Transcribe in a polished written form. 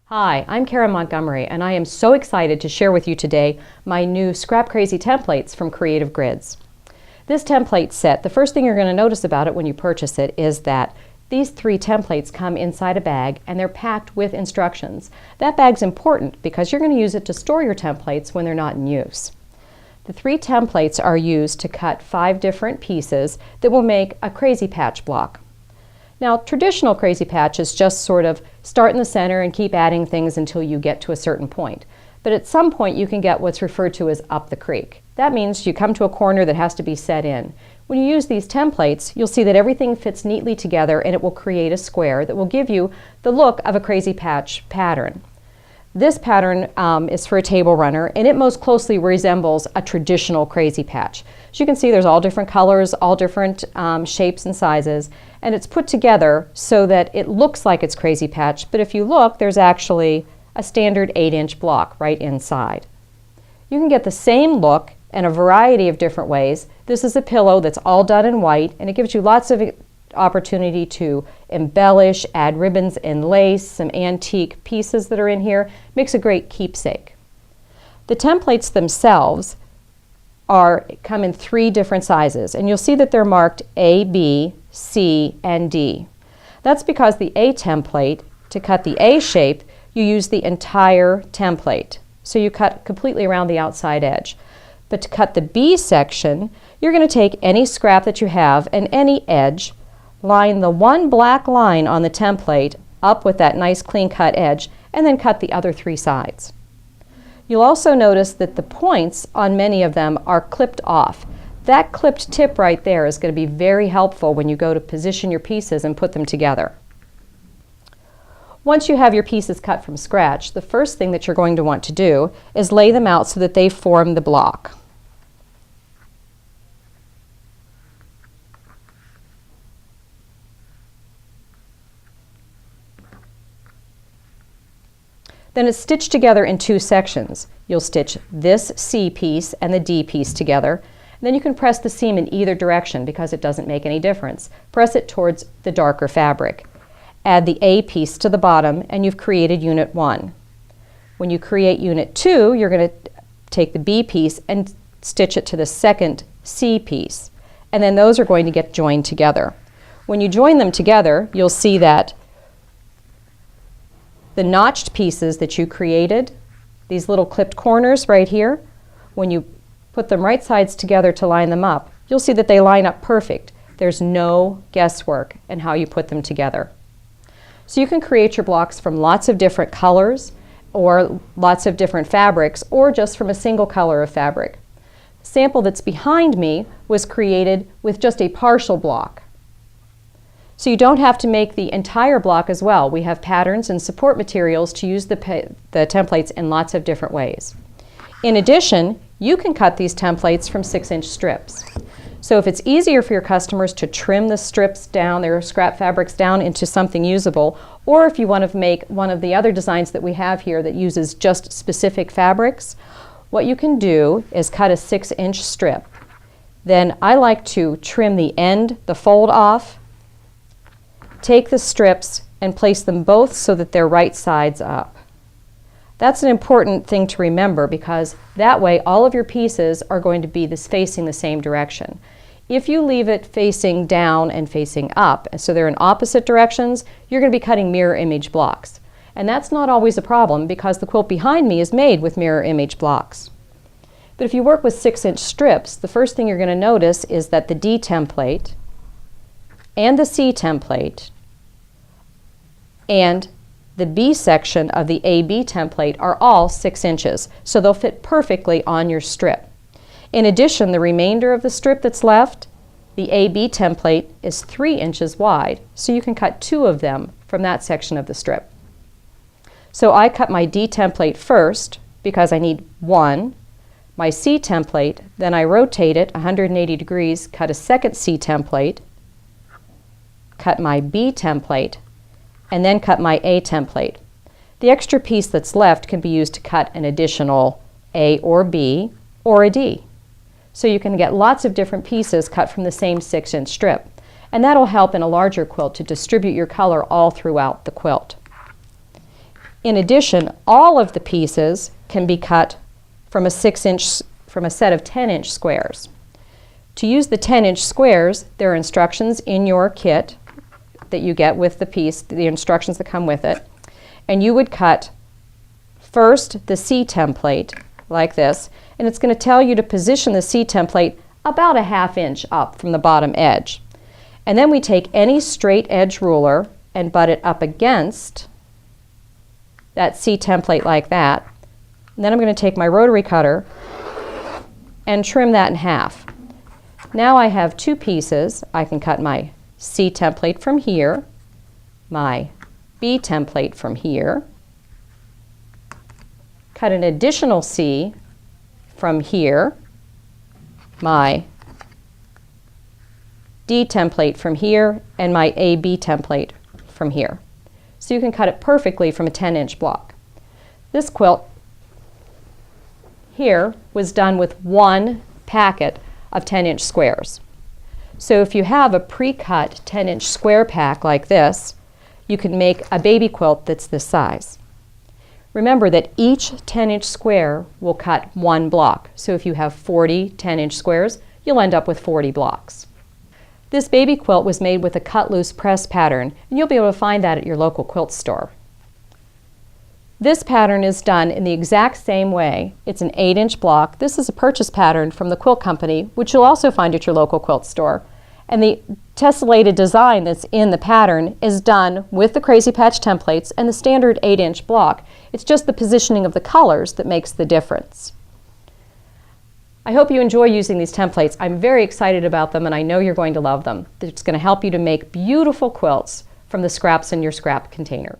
Hi, I'm Kara Montgomery, and I am so excited to share with you today my new Scrap Crazy templates from Creative Grids. This template set, the first thing you're going to notice about it when you purchase it is that these 3 templates come inside a bag and they're packed with instructions. That bag's important because you're going to use it to store your templates when they're not in use. The 3 templates are used to cut 5 different pieces that will make a crazy patch block. Now, traditional crazy patch is just sort of start in the center and keep adding things until you get to a certain point. But at some point you can get what's referred to as up the creek. That means you come to a corner that has to be set in. When you use these templates, you'll see that everything fits neatly together and it will create a square that will give you the look of a crazy patch pattern. This pattern is for a table runner, and it most closely resembles a traditional crazy patch. As you can see, there's all different colors, all different shapes and sizes, and it's put together so that it looks like it's crazy patch, but if you look, there's actually a standard 8-inch block right inside. You can get the same look in a variety of different ways. This is a pillow that's all done in white, and it gives you lots of opportunity to embellish, add ribbons and lace, some antique pieces that are in here. Makes a great keepsake. The templates themselves come in 3 different sizes, and you'll see that they're marked A, B, C, and D. That's because the A template, to cut the A shape, you use the entire template. So you cut completely around the outside edge. But to cut the B section, you're going to take any scrap that you have and any edge, line the one black line on the template up with that nice clean cut edge, and then cut the other 3 sides. You'll also notice that the points on many of them are clipped off. That clipped tip right there is going to be very helpful when you go to position your pieces and put them together. Once you have your pieces cut from scratch, the first thing that you're going to want to do is lay them out so that they form the block. Then it's stitched together in 2 sections. You'll stitch this C piece and the D piece together. And then you can press the seam in either direction because it doesn't make any difference. Press it towards the darker fabric. Add the A piece to the bottom and you've created Unit 1. When you create Unit 2, you're going to take the B piece and stitch it to the second C piece. And then those are going to get joined together. When you join them together, you'll see that the notched pieces that you created, these little clipped corners right here, when you put them right sides together to line them up, you'll see that they line up perfect. There's no guesswork in how you put them together. So you can create your blocks from lots of different colors or lots of different fabrics or just from a single color of fabric. The sample that's behind me was created with just a partial block. So you don't have to make the entire block as well. We have patterns and support materials to use the templates in lots of different ways. In addition, you can cut these templates from 6-inch strips. So if it's easier for your customers to trim the strips down, their scrap fabrics down into something usable, or if you want to make one of the other designs that we have here that uses just specific fabrics, what you can do is cut a 6-inch strip. Then I like to trim the end, the fold off, take the strips and place them both so that they're right sides up. That's an important thing to remember because that way all of your pieces are going to be facing the same direction. If you leave it facing down and facing up, so they're in opposite directions, you're going to be cutting mirror image blocks. And that's not always a problem because the quilt behind me is made with mirror image blocks. But if you work with 6-inch strips, the first thing you're going to notice is that the D template and the C template and the B section of the AB template are all 6 inches, so they'll fit perfectly on your strip. In addition, the remainder of the strip that's left, the AB template is 3 inches wide, so you can cut 2 of them from that section of the strip. So I cut my D template first because I need 1, my C template, then I rotate it 180 degrees, cut a second C template, cut my B template, and then cut my A template. The extra piece that's left can be used to cut an additional A or B or a D. So you can get lots of different pieces cut from the same 6-inch strip. And that'll help in a larger quilt to distribute your color all throughout the quilt. In addition, all of the pieces can be cut from a set of 10-inch squares. To use the 10-inch squares, there are instructions in your kit that you get with the piece, the instructions that come with it. And you would cut first the C template like this, and it's going to tell you to position the C template about a 1/2 inch up from the bottom edge. And then we take any straight edge ruler and butt it up against that C template like that. And then I'm going to take my rotary cutter and trim that in half. Now I have two pieces. I can cut my C template from here, my B template from here, cut an additional C from here, my D template from here, and my AB template from here. So you can cut it perfectly from a 10-inch block. This quilt here was done with one packet of 10-inch squares. So if you have a pre-cut 10-inch square pack like this, you can make a baby quilt that's this size. Remember that each 10-inch square will cut one block. So if you have 40 10-inch squares, you'll end up with 40 blocks. This baby quilt was made with a cut-loose press pattern, and you'll be able to find that at your local quilt store. This pattern is done in the exact same way. It's an 8-inch block. This is a purchase pattern from the quilt company, which you'll also find at your local quilt store. And the tessellated design that's in the pattern is done with the Crazy Patch templates and the standard 8-inch block. It's just the positioning of the colors that makes the difference. I hope you enjoy using these templates. I'm very excited about them, and I know you're going to love them. It's going to help you to make beautiful quilts from the scraps in your scrap container.